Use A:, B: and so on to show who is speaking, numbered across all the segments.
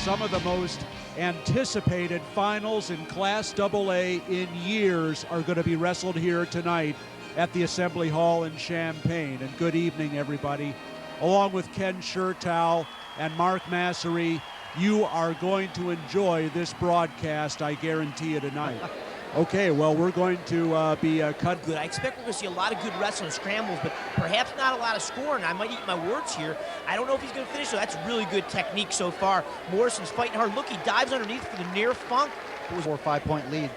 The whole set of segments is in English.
A: some of the most anticipated finals in Class AA in years are going to be wrestled here tonight at the Assembly Hall in Champaign. And good evening, everybody. Along with Ken Schertow and Mark Massery, you are going to enjoy this broadcast, I guarantee you, tonight. Okay, well, we're going to be cut.
B: Good. I expect we're going to see a lot of good wrestling scrambles, but perhaps not a lot of scoring. I might eat my words here. I don't know if he's going to finish, so that's really good technique so far. Morrison's fighting hard. Look, he dives underneath for the near funk.
C: It was a 4 or 5 point lead.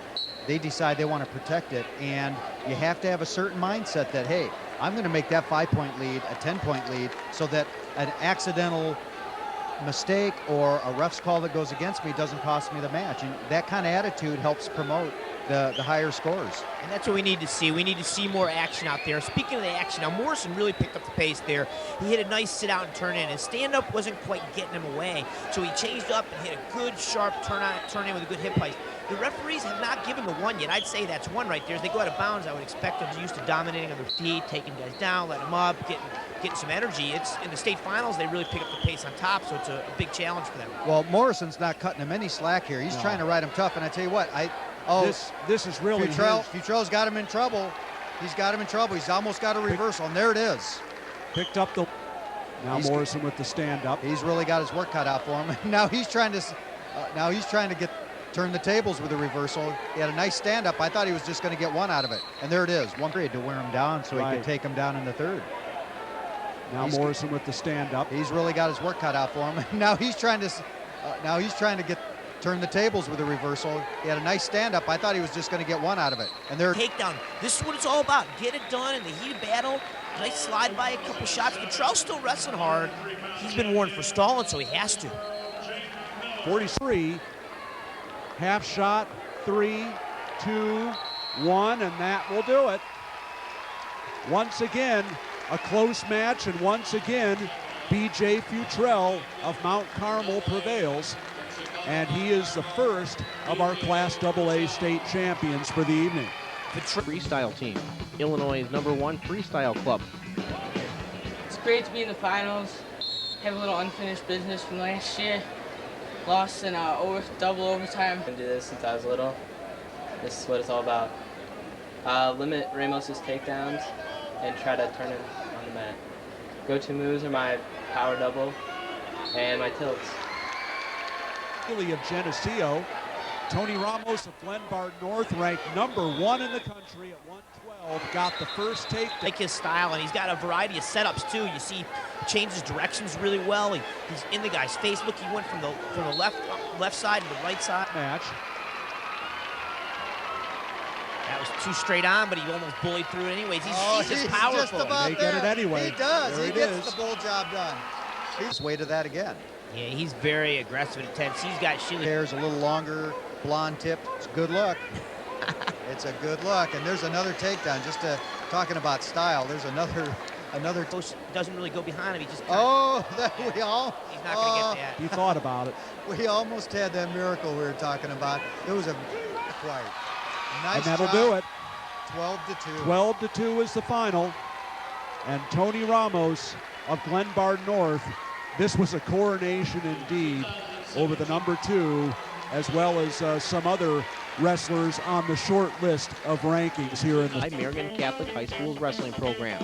C: They decide they want to protect it, and you have to have a certain mindset that, hey, I'm going to make that 5 point lead a 10 point lead so that an accidental mistake or a ref's call that goes against me doesn't cost me the match. And that kind of attitude helps promote the higher scores.
B: And that's what we need to see. We need to see more action out there. Speaking of the action, now Morrison really picked up the pace there. He hit a nice sit out and turn in. His stand-up wasn't quite getting him away, so he changed up and hit a good, sharp turn in with a good hip heist. The referees have not given the one yet. I'd say that's one right there. As they go out of bounds, I would expect them to used to dominating on their feet, taking guys down, letting them up, getting some energy. It's in the state finals, they really pick up the pace on top, so it's a big challenge for them.
C: Well, Morrison's not cutting him any slack here. He's trying to ride him tough, and I tell you what,
A: this is really
C: Futrell's got him in trouble. He's got him in trouble. He's almost got a reversal, and there it is.
A: Picked up the. Now Morrison with the stand-up.
C: He's really got his work cut out for him. Now he's trying to turn the tables with a reversal. He had a nice stand-up. I thought he was just going to get one out of it, and there it is. One period to wear him down so he could take him down in the third.
A: Now Morrison with the stand-up.
C: He's really got his work cut out for him. Now he's trying to turn the tables with a reversal. He had a nice stand-up. I thought he was just going to get one out of it. And there.
B: Takedown. This is what it's all about. Get it done in the heat of battle. Nice slide by, a couple shots. Futrell's still wrestling hard. He's been warned for stalling, so he has to.
A: 43. Half shot. 3, 2, 1, and that will do it. Once again, a close match, and once again, B.J. Futrell of Mount Carmel prevails. And he is the first of our Class AA state champions for the evening.
D: The freestyle team, Illinois' #1 freestyle club.
E: It's great to be in the finals. Have a little unfinished business from last year. Lost in double overtime.
F: I've been doing this since I was little. This is what it's all about. Limit Ramos's takedowns and try to turn him on the mat. Go-to moves are my power double and my tilts.
A: Of Geneseo, Tony Ramos of Glenbard North, ranked #1 in the country at 112, got the first take.
B: Like his style, and he's got a variety of setups too. You see, changes directions really well. He's in the guy's face. Look, he went from the left side to the right side.
A: Match.
B: That was too straight on, but he almost bullied through it anyways. He's just powerful.
C: Just about
A: they get it anyway.
C: He does.
A: There
C: he gets the bull job done. He's way to that again.
B: Yeah, he's very aggressive and intense. He's got Sheila.
C: Hair's a little longer, blonde tip. It's a good look. It's a good look. And there's another takedown. Just talking about style, there's another.
B: Doesn't really go behind him. He just.
C: He's not
B: going to get that.
A: He thought about it.
C: We almost had that miracle we were talking about. It was a quite nice.
A: And that'll do it.
C: 12-2.
A: 12-2 is the final. And Tony Ramos of Glenbard North. This was a coronation indeed over the #2, as well as some other wrestlers on the short list of rankings here in the
D: Marian Catholic High School's wrestling program.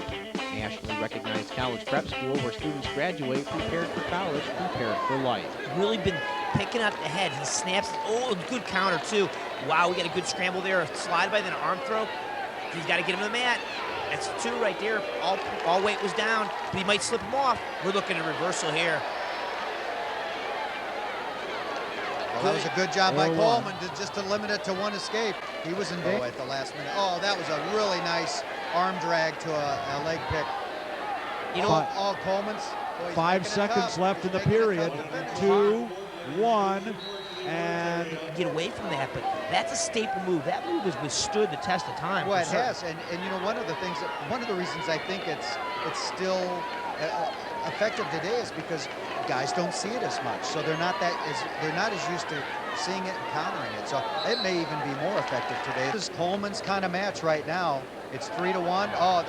D: Nationally recognized college prep school where students graduate prepared for college, prepared for life.
B: Really been picking up the head. He snaps. Oh, good counter too. Wow, we got a good scramble there. A slide by, then an arm throw. He's got to get him to the mat. That's 2 right there. All weight was down, but he might slip him off. We're looking at a reversal here.
C: Well, that was a good job by Coleman just to limit it to one escape. He was in danger at the last minute. Oh, that was a really nice arm drag to a leg pick.
B: You know,
C: all Coleman's.
A: 5 seconds left in the period. 2, 1, and
B: get away from that, but that's a staple move. That move has withstood the test of time.
C: Well, it has, and you know, one of the reasons I think it's still effective today is because guys don't see it as much, so they're not as used to seeing it and countering it. So it may even be more effective today. This is Coleman's kind of match right now. It's 3-1. Oh,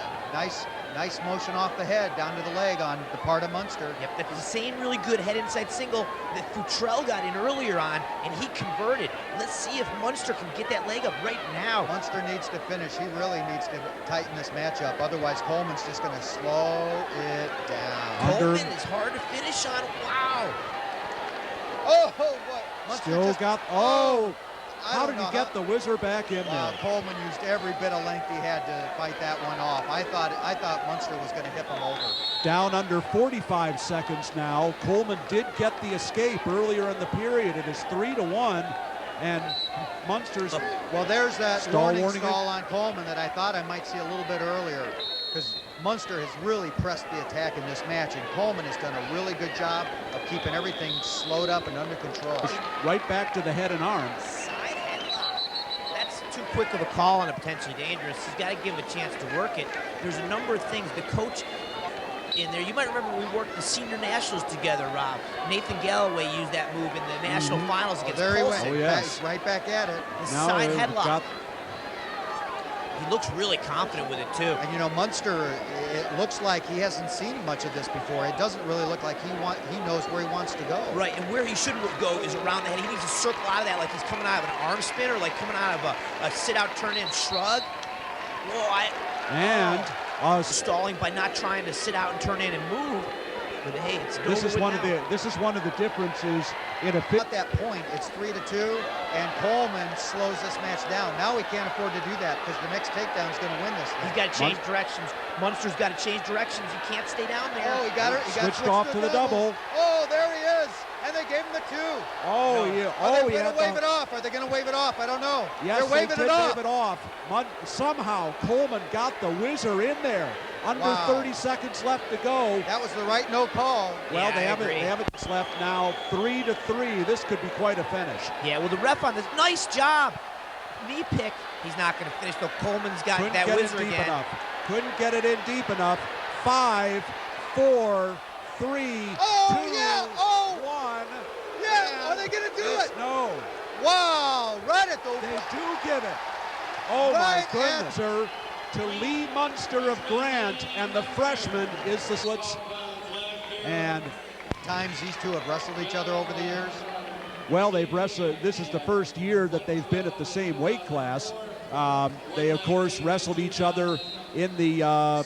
C: Nice motion off the head, down to the leg on the part of Munster.
B: Yep, that's the same really good head inside single that Futrell got in earlier on, and he converted. Let's see if Munster can get that leg up right now.
C: Munster needs to finish. He really needs to tighten this matchup. Otherwise, Coleman's just going to slow it down.
B: Coleman is hard to finish on. Wow.
C: Oh, what? Munster
A: Still
C: just,
A: got, how did he get the whizzer back in there?
C: Coleman used every bit of length he had to fight that one off. I thought Munster was going to hip him over.
A: Down under 45 seconds now. Coleman did get the escape earlier in the period. It is 3-1, and Munster's
C: Well, there's that
A: Stall
C: warning
A: warning
C: stall on Coleman that I thought I might see a little bit earlier, because Munster has really pressed the attack in this match, and Coleman has done a really good job of keeping everything slowed up and under control.
A: right back to the head and arm.
B: Side headlock. That's too quick of a call and potentially dangerous. He's got to give him a chance to work it. There's a number of things. The coach in there, you might remember we worked the senior nationals together, Rob. Nathan Galloway used that move in the national finals against
C: There he went.
B: Colson.
A: Oh, yes.
C: Right back at it.
B: The
A: Now
B: side
A: they've
B: headlock.
A: got-
B: He looks really confident with it, too.
C: And you know, Munster, it looks like he hasn't seen much of this before. It doesn't really look like he knows where he wants to go.
B: Right, and where he should go is around the head. He needs to circle out of that like he's coming out of an arm spin or like coming out of a sit-out, turn-in shrug. Whoa,
A: And
B: stalling by not trying to sit out and turn in and move. But hey, it's
A: this
B: over
A: is
B: with
A: one
B: now.
A: of the differences in a fit.
C: At that point, it's 3-2, and Coleman slows this match down. Now he can't afford to do that because the next takedown is going to win this thing.
B: He's got to change directions. Munster's got to change directions. He can't stay down there.
C: Oh, he got it. He got
A: Switched off to the double.
C: Oh, there he is. And they gave him the 2.
A: Oh,
C: No.
A: yeah.
C: Are
A: Oh,
C: they
A: yeah.
C: going to wave it off? Are they going to wave it off? I don't know.
A: Yes,
C: They're waving
A: they
C: it
A: did
C: off.
A: wave it off. Somehow Coleman got the whizzer in there. Under
C: Wow.
A: 30 seconds left to go.
C: That was the right no call.
A: Well,
B: Yeah,
A: they
B: I
A: haven't
B: agree.
A: left now. 3-3. This could be quite a finish.
B: Yeah, well, the ref on this, nice job. Knee pick. He's not going to finish, though. Coleman's got
A: Couldn't
B: that
A: get it
B: whizzer
A: deep
B: again.
A: enough. Couldn't get it in deep enough. 5, 4, 3,
C: Oh,
A: 2,
C: yeah. Oh.
A: 1.
C: Yeah, are they going to do it?
A: No.
C: Wow, right at the...
A: They do give it. Oh,
C: Right
A: my goodness, sir. To Lee Munster of Grant, and the freshman is the Slits. And,
C: Times these two have wrestled each other over the years.
A: well, they've wrestled. This is the first year that they've been at the same weight class. They, of course, wrestled each other in the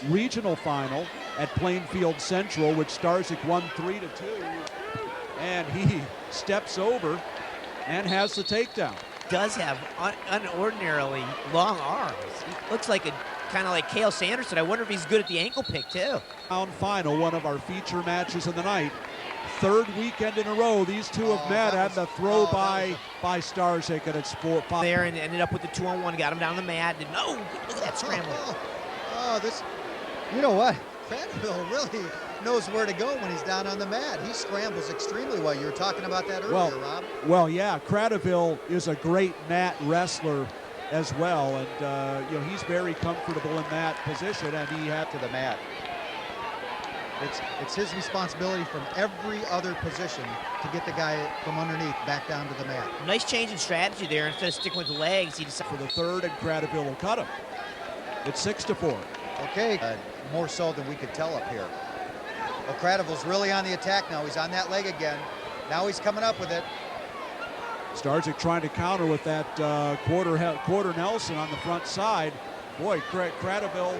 A: regional final at Plainfield Central, which Starzyk won 3-2. And he steps over and has the takedown.
B: Does have unordinarily long arms. He looks like kind of like Cale Sanderson. I wonder if he's good at the ankle pick, too.
A: Round final, one of our feature matches of the night. Third weekend in a row, these two have met, and the throw by Starzyk, and it's 4-5.
B: There and ended up with the 2-on-1, got him down the mat. No, look at that scramble.
C: Oh, this, you know what? Cranville really knows where to go when he's down on the mat. He scrambles extremely well. You were talking about that earlier, Rob.
A: Well, yeah, Cradaville is a great mat wrestler as well, and you know, he's very comfortable in that position, and he had
C: To the mat. It's his responsibility from every other position to get the guy from underneath back down to the mat.
B: Nice change in strategy there. Instead of sticking with the legs, he decided
A: for the third, and Cradaville will cut him. It's 6-4.
C: Okay, more so than we could tell up here. Well, Cradaville's really on the attack now. He's on that leg again. Now he's coming up with it.
A: Starzyk trying to counter with that quarter Nelson on the front side. Boy, Cradaville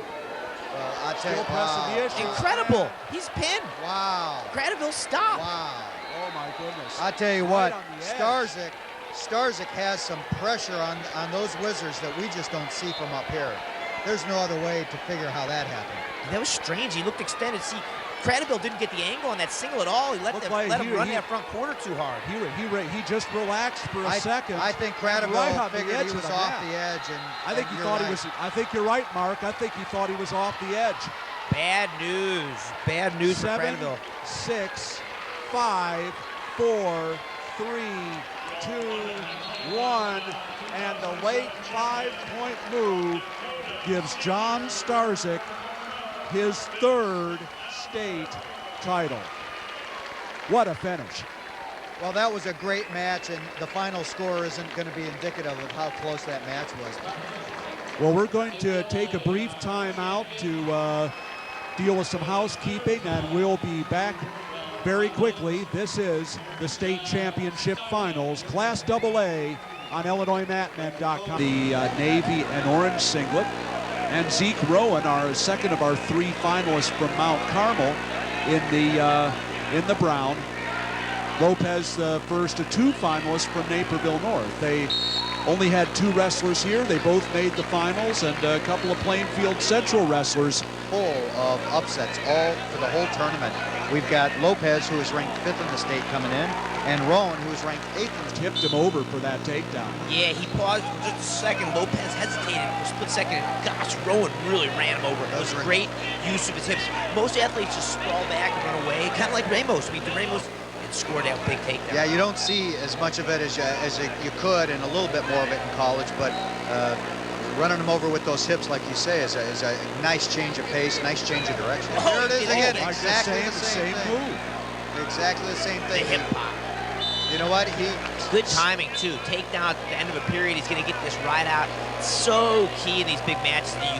C: I tell
A: still
C: you,
A: pressing the issue.
B: incredible. He's pinned.
C: Wow.
B: Cradaville stopped.
C: Wow.
A: Oh my goodness.
C: I tell you
A: Right
C: what,
A: on the edge.
C: Starzyk has some pressure on those whizzers that we just don't see from up here. There's no other way to figure how that happened.
B: That was strange. He looked extended. See, Cradaville didn't get the angle on that single at all. He let
A: Looked
B: him
A: like
B: run that front corner too hard.
A: He just relaxed for a second.
C: I think
A: right
C: Cradaville
A: on the
C: figured
A: edge
C: he
A: of
C: was
A: the
C: off
A: mat.
C: the edge, and
A: I think he thought he was. I think you're right, Mark. I think he thought he was off the edge.
B: Bad news. Bad news for
A: 7,
B: Cradaville.
A: 6, 5, 4, 3, 2, 1, and the late 5-point move gives John Starzyk his third state title. What a finish.
C: Well, that was a great match, and the final score isn't going to be indicative of how close that match was.
A: Well, we're going to take a brief time out to deal with some housekeeping, and we'll be back very quickly. This is the state championship finals, Class AA on IllinoisMatmen.com. The navy and orange singlet. And Zeke Rowan, our second of our 3 finalists from Mount Carmel, in the brown. Lopez, the first of 2 finalists from Naperville North. They only had 2 wrestlers here. They both made the finals, and a couple of Plainfield Central wrestlers.
C: Full of upsets all for the whole tournament. We've got Lopez, who is ranked 5th in the state, coming in, and Rowan, who is ranked 8th in the state.
A: Tipped him over for that takedown.
B: Yeah, he paused for just a second. Lopez hesitated for a split second. Gosh, Rowan really ran him over. That was great use of his hips. Most athletes just sprawl back and run away, kind of like Ramos. I mean, Ramos had scored that big takedown.
C: Yeah, you don't see as much of it as you could, and a little bit more of it in college, but running them over with those hips, like you say, is a nice change of pace, nice change of direction.
B: Oh,
C: there it is again,
A: like
C: exactly the same thing.
A: move.
C: Exactly the same
B: The
C: thing.
B: hip pop.
C: You know what?
B: Good timing, too. Takedown at the end of a period. He's going to get this right out. So key in these big matches that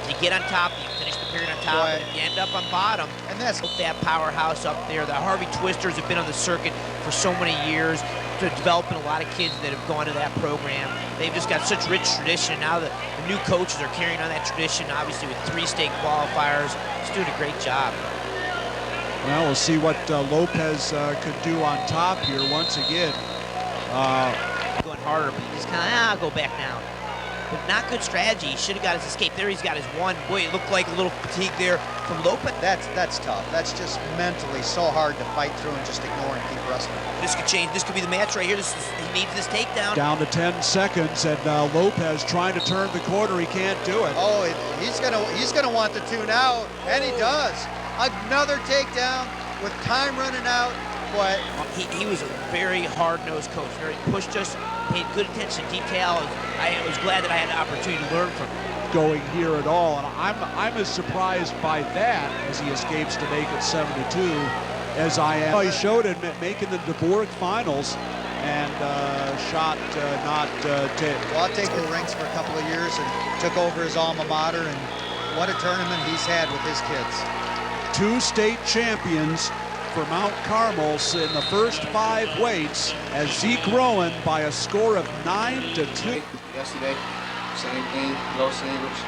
B: you get on top, you finish the period on top, and you end up on bottom.
C: And that's
B: that powerhouse up there. The Harvey Twisters have been on the circuit for so many years. They're developing a lot of kids that have gone to that program. They've just got such rich tradition. Now the new coaches are carrying on that tradition, obviously with 3 state qualifiers. He's doing a great job.
A: Well, we'll see what Lopez could do on top here once again.
B: Going harder, but he just kind of, I'll go back down. But not good strategy. He should have got his escape. There he's got his one. Boy, it looked like a little fatigue there from Lopez.
C: That's tough. That's just mentally so hard to fight through and just ignore and keep wrestling.
B: This could change. This could be the match right here. He needs this takedown.
A: Down to 10 seconds, and Lopez trying to turn the corner. He can't do it.
C: Oh, he's gonna want the 2 now, and he does. Another takedown with time running out. But
B: he was a very hard-nosed coach. Very pushed us, paid good attention to detail. I was glad that I had the opportunity to learn from him.
A: Going here at all, and I'm as surprised by that as he escapes to make it 7-2 as I am. He showed it making the Dvorak finals and shot not to.
C: Wauteku ranks for a couple of years and took over his alma mater, and what a tournament he's had with his kids.
A: 2 state champions for Mount Carmel in the first 5 weights as Zeke Rowan by a score of 9-2.
G: Yesterday, same thing, low singles,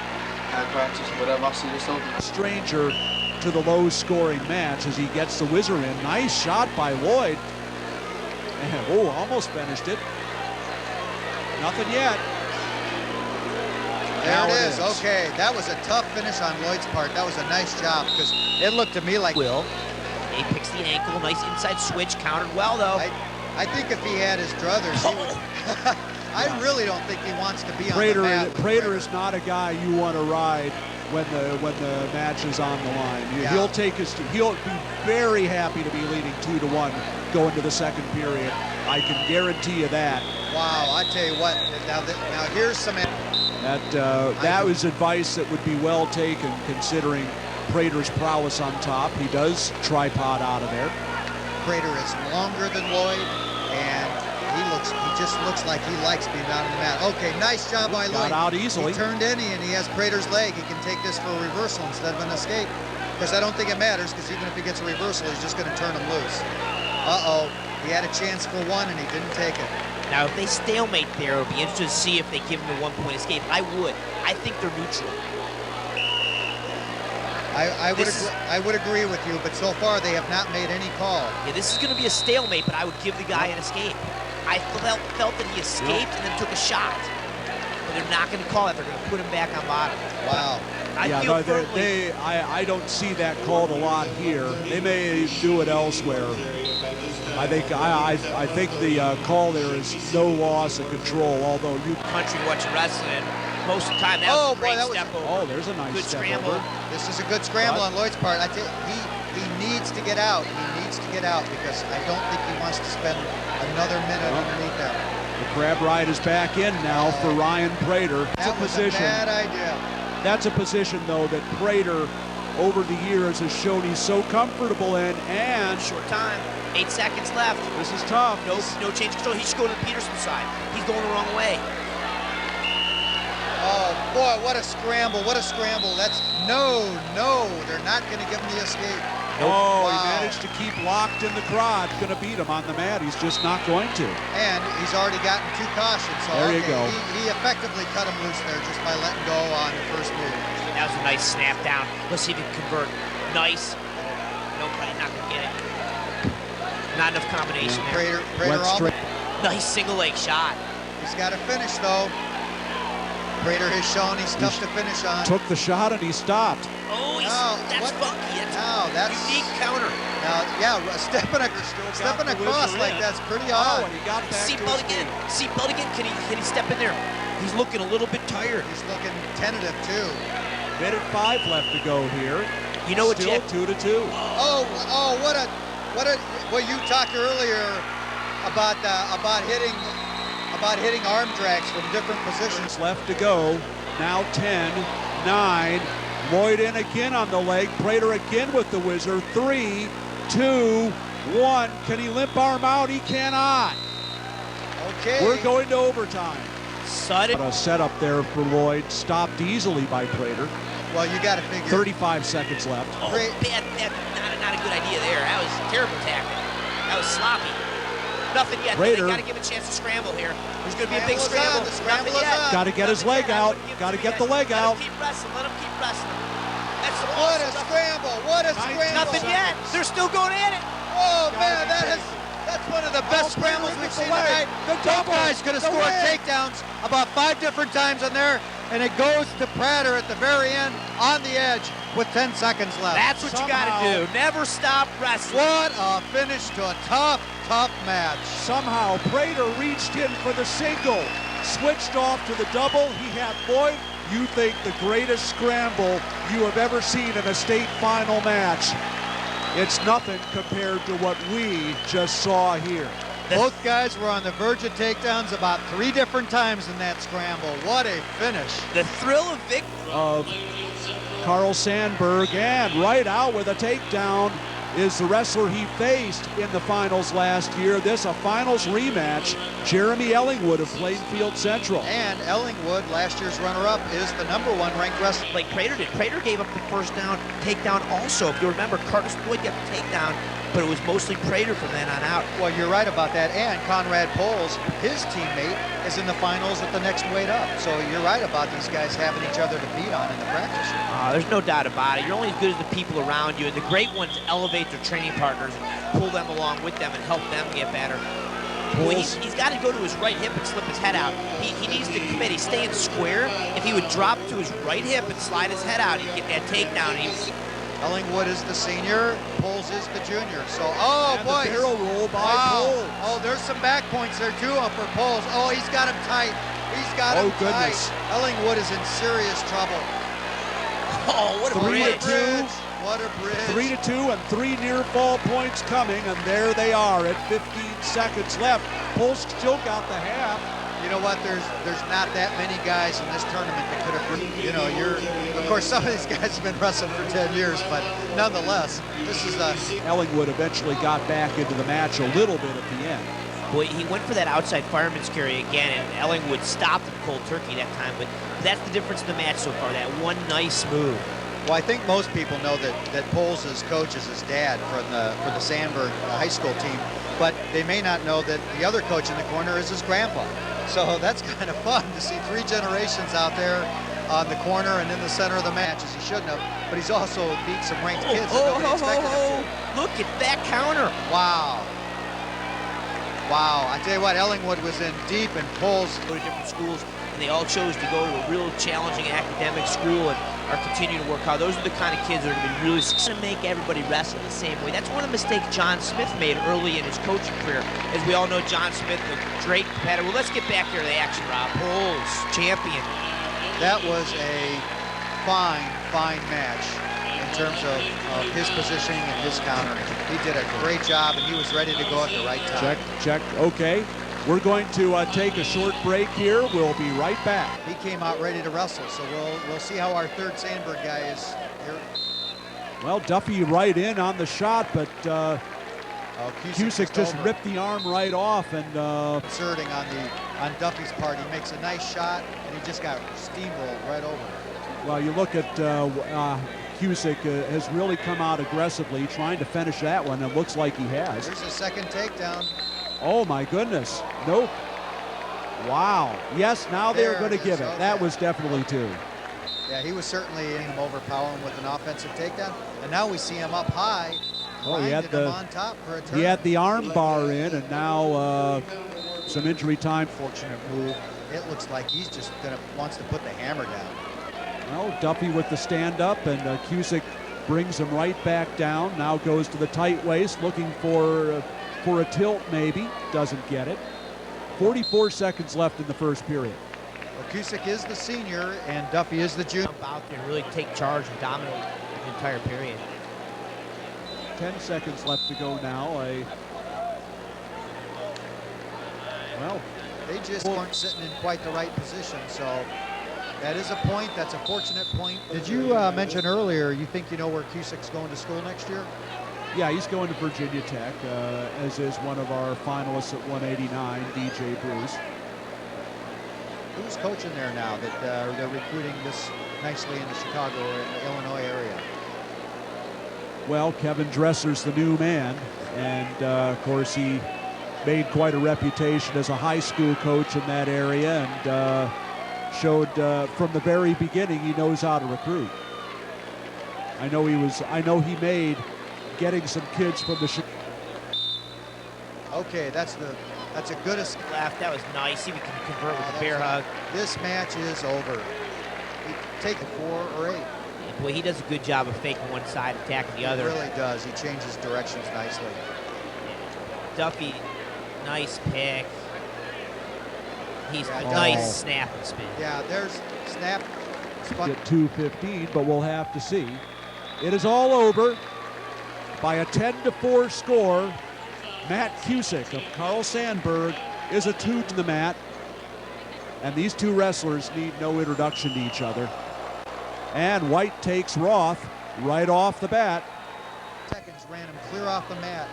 G: high practice, whatever I see this open.
A: Stranger to the low-scoring match as he gets the whizzer in. Nice shot by Lloyd. And, oh, almost finished it. Nothing yet.
C: There
A: Now
C: it is. Okay, that was a tough finish on Lloyd's part. That was a nice job because it looked to me like
B: Will. He picks the ankle. Nice inside switch. Countered well, though.
C: I think if he had his druthers, he would. I really don't think he wants to be on the mat.
A: Prater is not a guy you want to ride when the match is on the line. He'll be very happy to be leading 2-1 going to the second period. I can guarantee you that.
C: Wow, I tell you what. Now here's some.
A: That was advice that would be well taken considering Prater's prowess on top. He does tripod out of there.
C: Prater is longer than Lloyd, and he just looks like he likes being out on the mat. Okay, nice job by Lloyd.
A: Got out easily.
C: He turned in, and he has Prater's leg. He can take this for a reversal instead of an escape. Because I don't think it matters, because even if he gets a reversal, he's just going to turn him loose. Uh-oh, he had a chance for 1, and he didn't take it.
B: Now, if they stalemate there, it would be interesting to see if they give him a 1-point escape. I would. I think they're neutral.
C: I would agree with you, but so far they have not made any call.
B: Yeah, this is going to be a stalemate, but I would give the guy an escape. I felt that he escaped and then took a shot. But they're not going to call it. They're going to put him back on bottom.
C: Wow.
A: I don't see that called a lot here. They may do it elsewhere. I think the call there is no loss of control, although you
B: country watching wrestling. Most of the time, that was a great step over.
A: Oh, there's a nice
B: good
A: step
B: scramble.
A: over.
C: This is a good scramble on Lloyd's part. He needs to get out. He needs to get out because I don't think he wants to spend another minute underneath there.
A: The crab ride is back in now for Ryan Prater.
C: That was a bad idea.
A: That's a position, though, that Prater over the years has shown he's so comfortable in, and
B: short time, 8 seconds left.
A: This is tough.
B: No change of control. He should go to the Peterson side. He's going the wrong way.
C: Oh, boy, what a scramble. What a scramble. That's no. They're not going to give him the escape.
A: Oh,
C: Wow.
A: he managed to keep locked in the crotch. Going to beat him on the mat. He's just not going to.
C: And he's already gotten 2 cautions. So
A: There you
C: okay,
A: go.
C: He effectively cut him loose there just by letting go on the first move.
B: That was a nice snap down. Let's see if he can convert. Nice. Nobody not gonna get it. Not enough combination there.
C: Prater
A: Went
C: off.
A: straight.
B: Nice single leg shot.
C: He's got to finish, though. Prater has shown he's tough to finish on.
A: Took the shot and he stopped.
B: Oh, that's funky.
C: That's
B: Unique counter.
C: Now, yeah, stepping
A: the
C: across
A: whizzer
C: like
A: in.
C: that's pretty
A: Oh,
C: odd.
A: and he got back to
B: Seatbelt
A: his
B: again.
A: feet.
B: Seatbelt again. Can he step in there? He's looking a little bit tired.
C: He's looking tentative too.
A: Minute 5 left to go here.
B: You know what,
A: Still
B: Jack?
A: 2-2.
C: Oh, what a well, you talked earlier about hitting arm drags from different positions.
A: Left to go. Now 10, 9. Lloyd in again on the leg. Prater again with the whizzer. 3, 2, 1. Can he limp arm out? He cannot.
C: Okay.
A: We're going to overtime.
B: Sudden.
A: A setup there for Lloyd. Stopped easily by Prater.
C: Well, you got to figure.
A: 35 seconds left.
B: Oh,
C: Great.
B: bad, not a good idea there. That was a terrible tackle. That was sloppy. Nothing yet.
A: Prater.
B: They got to give him a chance to scramble here. There's going to be a big
C: Scramble is on.
B: scramble.
C: The scramble
B: Nothing
C: is
B: yet.
C: on.
A: Got to get his leg out. Got to get the leg out.
B: Let him keep wrestling. Let him keep wrestling. That's the
C: What a scramble! What a scramble!
B: Nothing yet. They're still going at it.
C: Oh man, that's one of the best scrambles we've seen tonight. Both guys could have scored takedowns about 5 different times on there, and it goes to Prater at the very end on the edge with 10 seconds left.
B: That's what you got to do. Never stop wrestling.
C: What a finish to a tough match.
A: Somehow Prater reached in for the single, switched off to the double. He had Lloyd. You think the greatest scramble you have ever seen in a state final match. It's nothing compared to what we just saw here.
C: Both guys were on the verge of takedowns about 3 different times in that scramble. What a finish.
B: The thrill of victory.
A: Of Carl Sandburg, and right out with a takedown is the wrestler he faced in the finals last year. This a finals rematch. Jeremy Ellingwood of Plainfield Central.
C: And Ellingwood, last year's runner-up, is the #1 ranked wrestler.
B: Like Prater did. Prater gave up the first down takedown also. If you remember, Curtis Boyd got the takedown, but it was mostly Prater from then on out.
C: Well, you're right about that. And Conrad Poles, his teammate, is in the finals at the next weight up. So you're right about these guys having each other to beat on in the practice room.
B: There's no doubt about it. You're only as good as the people around you, and the great ones elevate their training partners and pull them along with them and help them get better. Well, he's got to go to his right hip and slip his head out. He needs to commit. He's staying square. If he would drop to his right hip and slide his head out, he'd get that takedown.
C: Ellingwood is the senior, Poles is the junior. So,
A: And
C: boy.
A: the barrel roll by
C: Wow.
A: Poles.
C: Oh, there's some back points there, too, for Poles. Oh, he's got him tight. He's got him
A: goodness.
C: tight. Ellingwood is in serious trouble.
B: Oh, what a
A: 3-2.
B: bridge.
C: What a bridge.
A: 3-2 and 3 near fall points coming, and there they are at 15 seconds left. Poles still got the half.
C: You know what? There's not that many guys in this tournament that could have. Of course, some of these guys have been wrestling for 10 years, but nonetheless, this is
A: Ellingwood eventually got back into the match a little bit at the end.
B: Boy, he went for that outside fireman's carry again, and Ellingwood stopped him cold turkey that time. But that's the difference in the match so far. That one nice move.
C: Well, I think most people know that Poles' coach is his dad for the Sandburg high school team, but they may not know that the other coach in the corner is his grandpa. So that's kind of fun to see 3 generations out there on the corner and in the center of the match, as he shouldn't have. But he's also beat some ranked kids that nobody expected him to.
B: Look at that counter.
C: Wow. Wow. I tell you what, Ellingwood was in deep, and Poles.
B: Go to different schools, and they all chose to go to a real challenging academic school and are continuing to work hard. Those are the kind of kids that are going to be really successful. Make everybody wrestle the same way. That's one of the mistakes John Smith made early in his coaching career. As we all know, John Smith, a great competitor. Well, let's get back here to the action, Rob. Poles, champion.
C: That was a fine match in terms of his positioning and his countering. He did a great job, and he was ready to go at the right time.
A: Check. Okay. We're going to take a short break here. We'll be right back.
C: He came out ready to wrestle, so we'll see how our third Sandburg guy is here.
A: Well, Duffy right in on the shot, but
C: Oh,
A: Cusick just
C: over.
A: ripped the arm right off, and
C: Inserting on Duffy's part. He makes a nice shot, and he just got steamrolled right over.
A: well, you look at Cusick has really come out aggressively trying to finish that one, and looks like he has.
C: There's a second takedown.
A: Oh my goodness, nope. Wow, yes, now they're
C: There
A: going to
C: it
A: give
C: is,
A: it. That
C: okay.
A: was definitely two.
C: Yeah, he was certainly in him overpowering with an offensive takedown, and now we see him up high.
A: Oh, he had
C: grinding him
A: the
C: on top for a turn.
A: he had the arm bar in, and now some injury time.
C: Fortunate move. It looks like he's just wants to put the hammer down.
A: Well, Duffy with the stand up, and Cusick brings him right back down. Now goes to the tight waist, looking for a tilt maybe. Doesn't get it. 44 seconds left in the first period.
C: Well, Cusick is the senior, and Duffy is the junior.
B: Jump out there and really take charge and dominate the entire period.
A: 10 seconds left to go now. Well,
C: They just weren't sitting in quite the right position, so that is a point. That's a fortunate point. Did you mention earlier you think you know where Cusick's going to school next year?
A: yeah, he's going to Virginia Tech, as is one of our finalists at 189, DJ Bruce.
C: Who's coaching there now that they're recruiting this nicely in the Chicago or Illinois area?
A: Well, Kevin Dresser's the new man, and of course he made quite a reputation as a high school coach in that area, and showed from the very beginning he knows how to recruit. I know he made getting some kids from the.
C: Okay, that's a good escape.
B: Left, that was nice. See if we can convert with the bear hug.
C: This match is over. Take 4 or 8.
B: Boy, he does a good job of faking one side, attacking the other.
C: He really does. He changes directions nicely.
B: Duffy, nice pick. He's
C: Yeah,
B: a
C: Duffy.
B: nice snap and spin.
C: Yeah, there's snap. Spun.
A: At 2:15, but we'll have to see. It is all over by a 10-4 score. Matt Cusick of Carl Sandburg is a 2 to the mat, and these two wrestlers need no introduction to each other. And White takes Roth right off the bat.
C: Seconds ran him clear off the mat.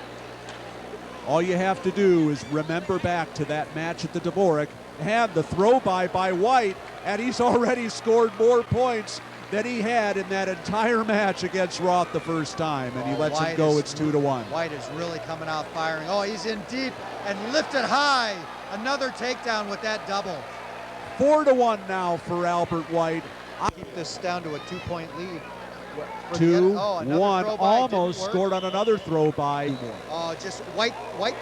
A: All you have to do is remember back to that match at the Dvorak and the throw by White, and he's already scored more points than he had in that entire match against Roth the first time, and he lets him go. It's 2-1.
C: White is really coming out firing. Oh, he's in deep and lifted high. Another takedown with that double.
A: 4-1 now for Albert White.
C: Keep this down to a 2-point lead. For the end- oh, another
A: 2-1,
C: throw by,
A: almost
C: didn't work.
A: scored on another throw by.
C: Just White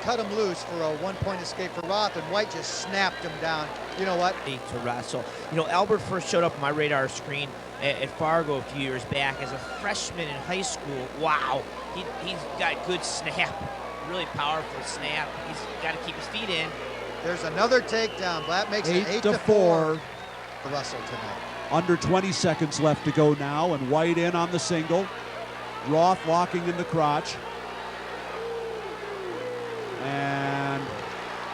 C: cut him loose for a 1-point escape for Roth, and White just snapped him down. You know what?
B: To wrestle. You know, Albert first showed up on my radar screen at Fargo a few years back as a freshman in high school. Wow, he's got good snap, really powerful snap. He's got to keep his feet in.
C: There's another takedown. That makes it
A: 8-4.
C: 8-4 for Russell tonight.
A: Under 20 seconds left to go now, and White in on the single. Roth locking in the crotch. And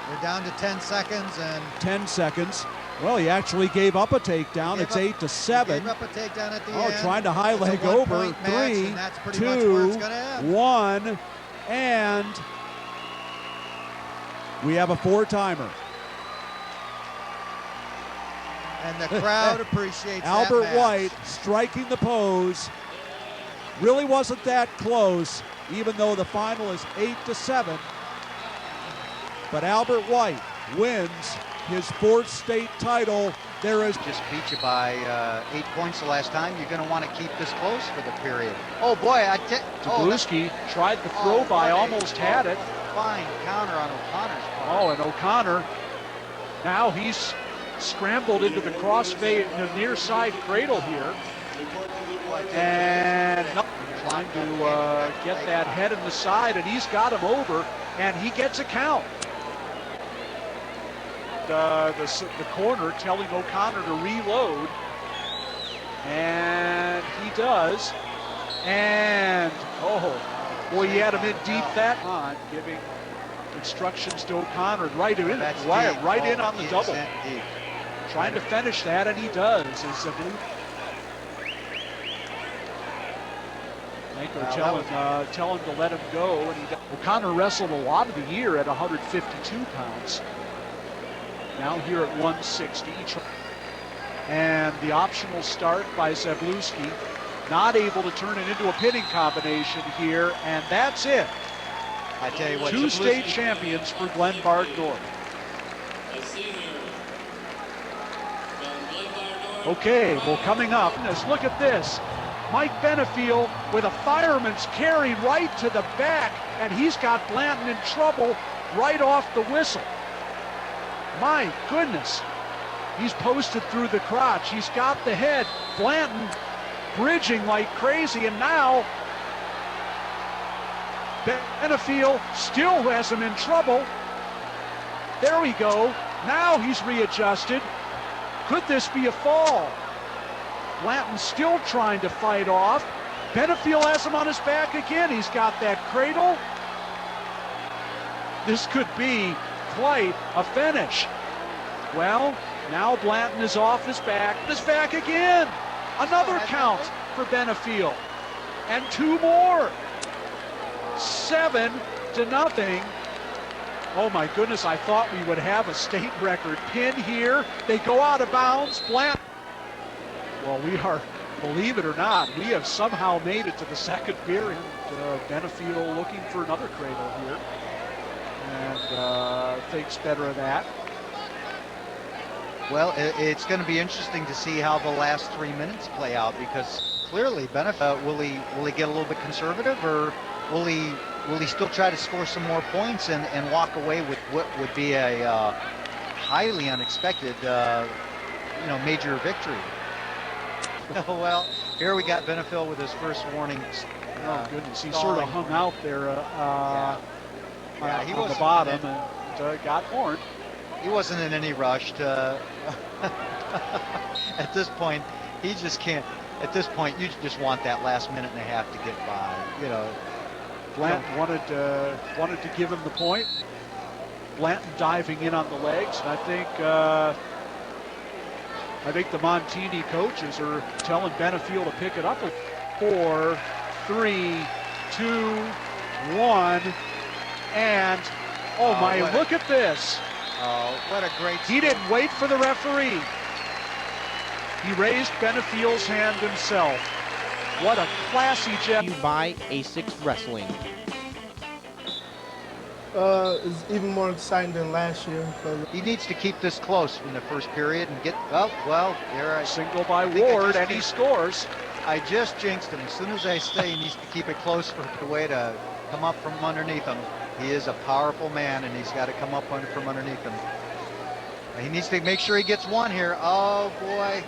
C: We're down to 10 seconds, and
A: 10 seconds. Well, he actually gave up a takedown. It's 8-7.
C: gave up a takedown at the
A: Oh,
C: end.
A: trying to high
C: It's a
A: leg over.
C: one-point match,
A: 3,
C: and that's pretty much where it's
A: 2,
C: gonna end.
A: 1, and we have a 4-timer.
C: And the crowd appreciates
A: Albert
C: that match.
A: White striking the pose. Really wasn't that close, even though the final is 8-7. But Albert White wins his 4th state title. There is
C: Just beat you by 8 points the last time. You're going to want to keep this close for the period. Oh boy,
A: Tabluski tried the throw by, almost had it.
C: Fine counter on O'Connor's part.
A: Oh, and O'Connor, now he's scrambled into the crossfade, the near side cradle here. And trying to get that head in the side, and he's got him over, and he gets a count. The corner telling O'Connor to reload, and he does. And boy, he had him in deep that time, giving instructions to O'Connor right in on the double, trying to finish that, and he does. Anko
C: Wow,
A: tell him to let him go. And O'Connor wrestled a lot of the year at 152 pounds. Now here at 160. And the optional start by Zablewski. Not able to turn it into a pinning combination here, and that's it.
C: I tell you what,
A: Two
C: Zablewski,
A: state champions for Glenbard North. Okay, well, coming up, let's look at this. Mike Benefiel with a fireman's carry right to the back, and he's got Blanton in trouble right off the whistle. My goodness. He's posted through the crotch. He's got the head. Blanton bridging like crazy, and now Benefiel still has him in trouble. There we go. Now he's readjusted. Could this be a fall? Blanton still trying to fight off. Benefiel has him on his back again. He's got that cradle. This could be quite a finish. Well, now Blanton is off his back. His back again. Another count for Benefiel. And two more. 7-0. Oh my goodness, I thought we would have a state record pin here. They go out of bounds. Blanton. Well, we are, believe it or not, we have somehow made it to the second period. Benefiel looking for another cradle here. And thinks better of that.
C: well, it's going to be interesting to see how the last 3 minutes play out, because clearly Benefiel, will he get a little bit conservative, or will he still try to score some more points and walk away with what would be a highly unexpected major victory? Well, here we got Benefiel with his first warning.
A: Oh goodness, he sort of hung out there
C: he
A: on
C: was
A: the bottom and got horned.
C: He wasn't in any rush to. At this point, he just can't. At this point, you just want that last minute and a half to get by.
A: Blanton wanted to give him the point. Blanton diving in on the legs, and I think the Montini coaches are telling Benefiel to pick it up. 4, 3, 2, 1, and look at this.
C: Oh, what a great.
A: He didn't wait for the referee. He raised Benefiel's hand himself. What a classy job.
D: By A6 Wrestling.
H: It's even more exciting than last year.
C: He needs to keep this close in the first period and get. Here I
A: single by Ward, and he scores.
C: I just jinxed him. As soon as I say he needs to keep it close for the way to come up from underneath him. He is a powerful man, and he's got to come up from underneath him. He needs to make sure he gets one here. Oh boy.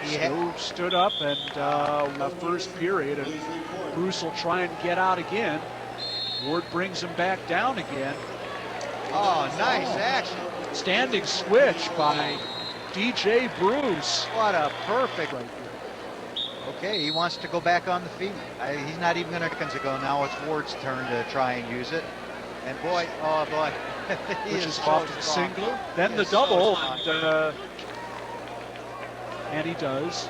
C: He
A: stood up, and the first period, and Bruce will try and get out again. Ward brings him back down again.
C: Oh, nice action.
A: Standing switch by DJ Bruce.
C: What a perfect. Okay, he wants to go back on the feet. He's not even going to go. Now it's Ward's turn to try and use it. And boy, oh boy.
A: Which is off to the single, then the double, and he does.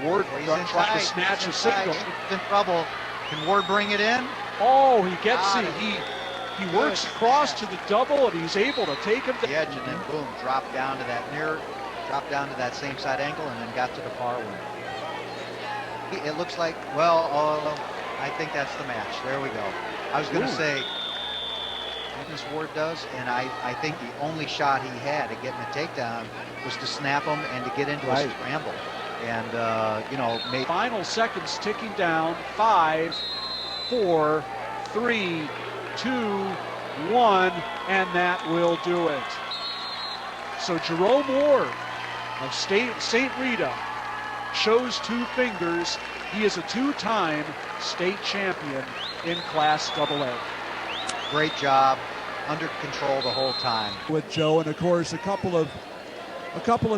A: Ward trying to snatch a single.
C: He's in trouble. Can Ward bring it in?
A: Oh, he gets it. He works across to the double, and he's able to take him to
C: the edge, and then boom, drop down to that same side angle, and then got to the far one. It looks like, I think that's the match. There we go. I was going to say, Dennis Ward does, and I think the only shot he had at getting a takedown was to snap him and to get into a scramble. And,
A: final seconds ticking down. 5, 4, 3, 2, 1, and that will do it. So Jerome Ward of St. Rita shows 2 fingers. He is a 2-time state champion in Class AA.
C: Great job, under control the whole time.
A: With Joe, and of course a couple of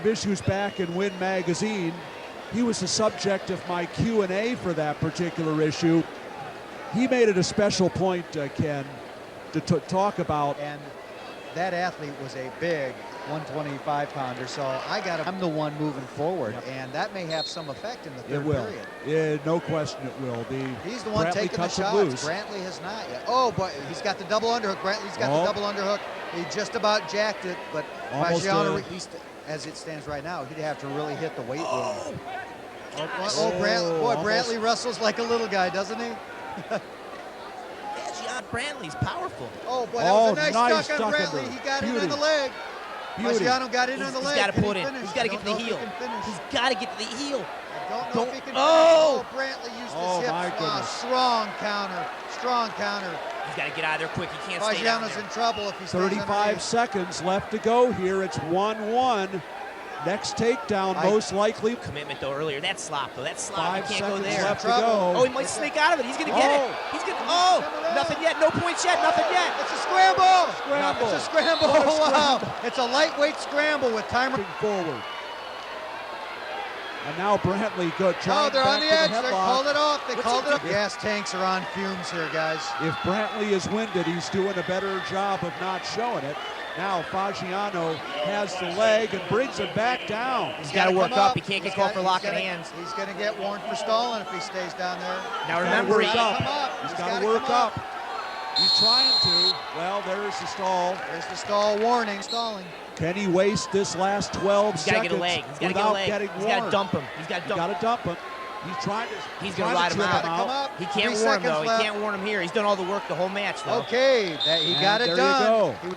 A: issues back in Win Magazine, he was the subject of my Q&A for that particular issue. He made it a special point, Ken, to talk about.
C: And that athlete was a big 125-pounder. So I'm the one moving forward, and that may have some effect in the third
A: It will.
C: period.
A: Yeah, no question it will.
C: He's the one
A: Brantley
C: taking the
A: cuts him
C: shots.
A: loose.
C: Brantley has not yet. Oh, but he's got the double underhook. Brantley's got the double underhook. He just about jacked it, but
A: Almost,
C: Fagiano, at least as it stands right now, he'd have to really hit the weight room. Brantley wrestles like a little guy, doesn't he?
B: Brantley's powerful.
C: Oh, boy, that was a nice
A: stuck
C: duck on
A: under.
C: Brantley. He got in
A: Beauty.
C: on the leg.
A: Beauty.
C: Fagiano got in on the leg.
B: He's got to
C: Can
B: put
C: he
B: in.
C: finish?
B: He's got to get to the
C: Don't know if
B: heel.
C: he can finish.
B: He's got to get to the heel.
C: I don't know if he can
B: Oh!
C: finish. Brantley used
A: Oh,
C: his
A: my
C: hips.
A: goodness.
C: Strong counter. Strong counter.
B: He's got to get out of there quick. He can't stay down
C: Fagiano's
B: there.
C: in trouble if he stays
A: 35
C: underneath.
A: seconds left to go here. It's 1-1. Next takedown, most likely.
B: Commitment though earlier. That slop though. That slop.
A: 5
B: He can't go
A: seconds
B: there.
A: left to go.
B: Oh, he might snake out of it. He's gonna get it. He's gonna. Oh, nothing yet. No points yet. Nothing yet.
C: It's a scramble.
A: Scramble.
C: It's a scramble.
A: What a
C: Wow.
A: scramble.
C: It's a lightweight scramble with timer.
A: Forward. And now Brantley good.
C: Oh, they're on the edge. They called it off. They
B: What's
C: called
B: he
C: it off.
B: do?
C: Gas tanks are on fumes here, guys.
A: If Brantley is winded, he's doing a better job of not showing it. Now Fagiano has the leg and brings it back down.
B: He's got to work
C: come
B: up. He can't get called for
C: he's
B: locking
C: gonna-
B: hands.
C: He's going to get warned for stalling if he stays down there.
B: Now
A: Gotta
B: remember,
A: work
B: he,
A: up.
C: Come up.
A: He's
C: He's
A: got to
C: gotta
A: work
C: come
A: up. He's trying to. Well, there's the stall.
C: There's the stall warning. Stalling.
A: Can he waste this last 12
B: he's got to
A: seconds
B: get a leg. He's got to get a
A: without
B: leg.
A: getting
B: He's got to
A: warned?
B: dump him. He's got to
A: He's
B: dump
A: got
B: him.
A: to dump him. He's trying to.
B: He's going to ride him
A: trim
B: out.
C: Come up.
B: He
C: 3
B: can't warn him though.
C: seconds left.
B: He can't warn him here. He's done all the work the whole match though.
C: Okay, he got it
A: there
C: done.
A: you go.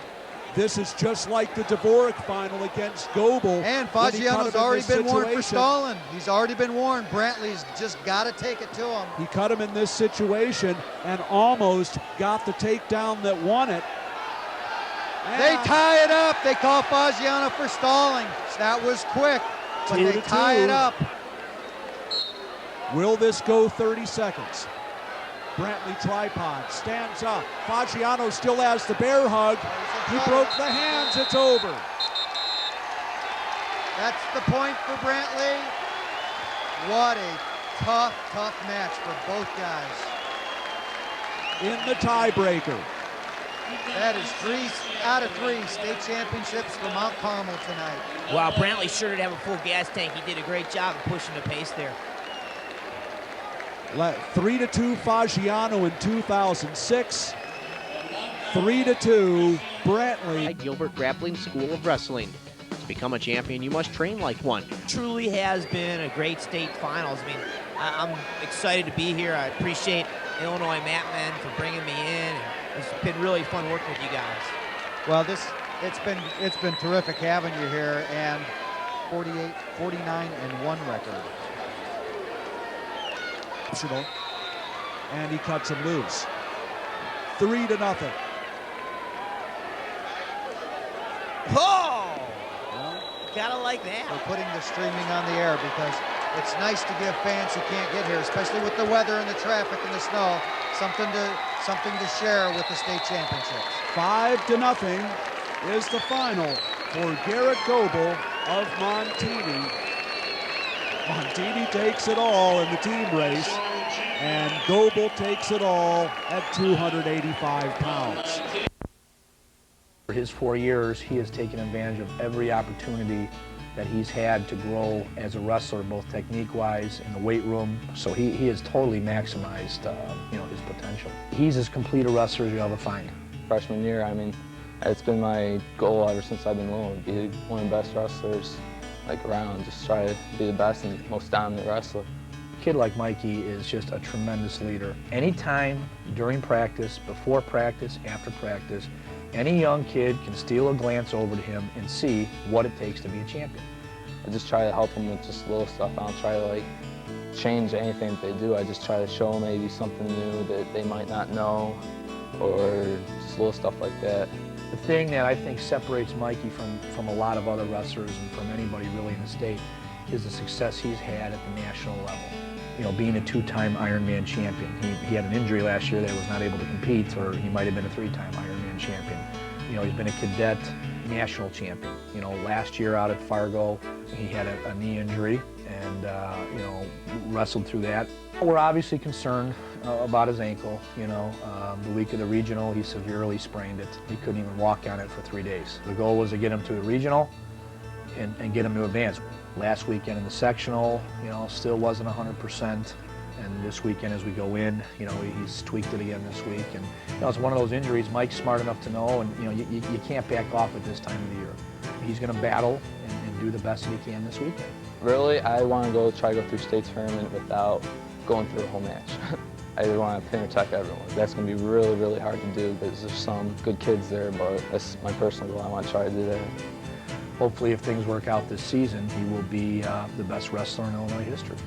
A: This is just like the Dvorak final against Goebel.
C: And
A: when he cut
C: Fagiano's
A: him in
C: already
A: this
C: been warned for
A: situation.
C: stalling. He's already been warned. Brantley's just got to take it to him.
A: He cut him in this situation and almost got the takedown that won it.
C: They
A: And
C: tie it up. They call Fagiano for stalling. That was quick, but
A: 2
C: they
A: to
C: tie
A: 2.
C: it up.
A: Will this go 30 seconds? Brantley tripod, stands up. Fagiano still has the bear hug. He broke the hands, it's over.
C: That's the point for Brantley. What a tough, tough match for both guys.
A: In the tiebreaker.
C: That is 3 out of 3 state championships for Mount Carmel tonight.
B: Wow, Brantley sure did have a full gas tank. He did a great job of pushing the pace there.
A: 3-2 Fagiano in 2006. 3-2 Brantley.
D: Gilbert Grappling School of Wrestling. To become a champion, you must train like one.
B: Truly has been a great state finals. I mean, I'm excited to be here. I appreciate Illinois Matmen for bringing me in. It's been really fun working with you guys.
C: Well, it's been terrific having you here, and 49-1 record.
A: And he cuts him loose. 3-0.
B: Oh! Gotta like that.
C: We're putting the streaming on the air because it's nice to give fans who can't get here, especially with the weather and the traffic and the snow, something to share with the state championships.
A: 5-0 is the final for Garrett Goebel of Montini. Montini takes it all in the team race, and Goebel takes it all at 285 pounds.
I: For his 4 years, he has taken advantage of every opportunity that he's had to grow as a wrestler, both technique-wise in the weight room. So he has totally maximized, his potential. He's as complete a wrestler as you'll ever find.
F: Freshman year, I mean, it's been my goal ever since I've been little to be one of the best wrestlers around. Just try to be the best and most dominant wrestler.
I: A kid like Mikey is just a tremendous leader. Anytime during practice, before practice, after practice, any young kid can steal a glance over to him and see what it takes to be a champion.
F: I just try to help them with just little stuff. I don't try to change anything that they do. I just try to show them maybe something new that they might not know, or just little stuff like that.
I: The thing that I think separates Mikey from a lot of other wrestlers and from anybody really in the state is the success he's had at the national level. Being a 2-time Ironman champion. He had an injury last year that he was not able to compete, or he might have been a 3-time Ironman champion. He's been a cadet national champion. Last year out at Fargo, he had a knee injury and, wrestled through that. We're obviously concerned about his ankle. You know, the week of the regional, he severely sprained it. He couldn't even walk on it for 3 days. The goal was to get him to a regional and get him to advance. Last weekend in the sectional, you know, still wasn't 100%. And this weekend as we go in, you know, he's tweaked it again this week. And, you know, it's one of those injuries Mike's smart enough to know, and, you know, you can't back off at this time of the year. He's going to battle and do the best that he can this weekend.
J: Really, I want to try to go through state tournament without going through a whole match. I want to pin or tuck everyone. That's going to be really, really hard to do because there's some good kids there, but that's my personal goal. I want to try to do that.
I: Hopefully, if things work out this season, he will be the best wrestler in Illinois history.